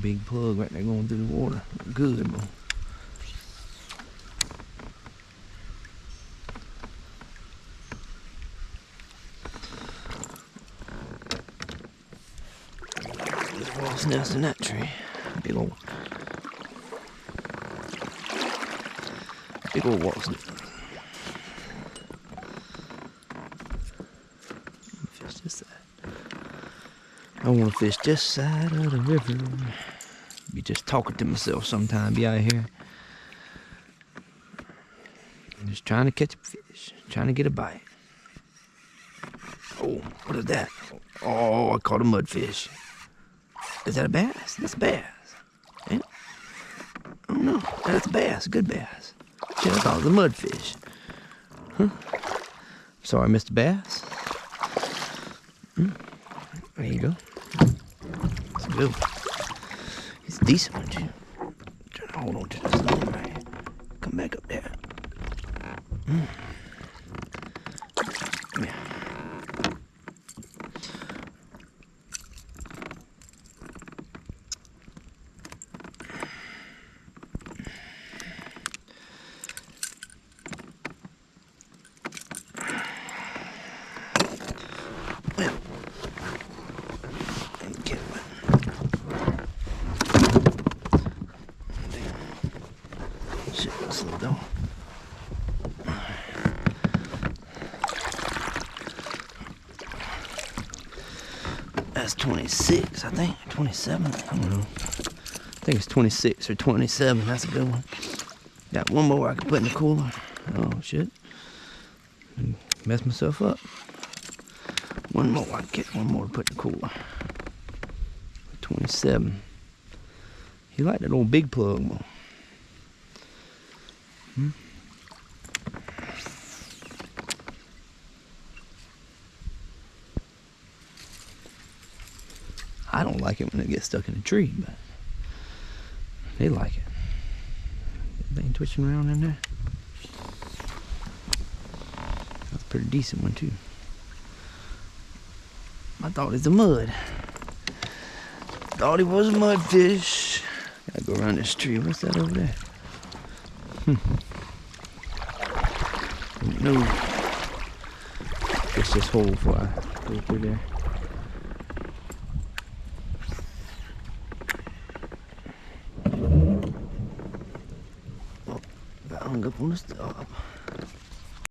big plug right there going through the water. Good, boy. There's a wasp nest in that tree. Big old wasp nest. Fish this side. I want to fish this side of the river. Be just talking to myself sometime. Be out here. Just trying to catch a fish. Trying to get a bite. Oh, what is that? Oh, I caught a mudfish. Is that a bass? That's a bass. Ain't it? I don't know. That's a bass. A good bass. Shit, I thought it was a mudfish. Huh? Sorry, Mr. Bass. There you go. It's a good one. It's a decent one, too. Trying to hold on to this little right here. Come back up there. Yeah. Well, get one. Shit, slow down. That's 26, I think. 27, I don't know. I think it's 26 or 27. That's a good one. Got one more I can put in the cooler. Oh, shit. Messed myself up. One more, I can get one more to put in the cooler. 27. He like that old big plug more. I don't like it when it gets stuck in a tree, but they like it. They ain't twitching around in there. That's a pretty decent one too. I thought it was a mud. Thought it was a mudfish. Gotta go around this tree. What's that over there? No. Fish this hole before I go through there. Oh, got hung up on the stop.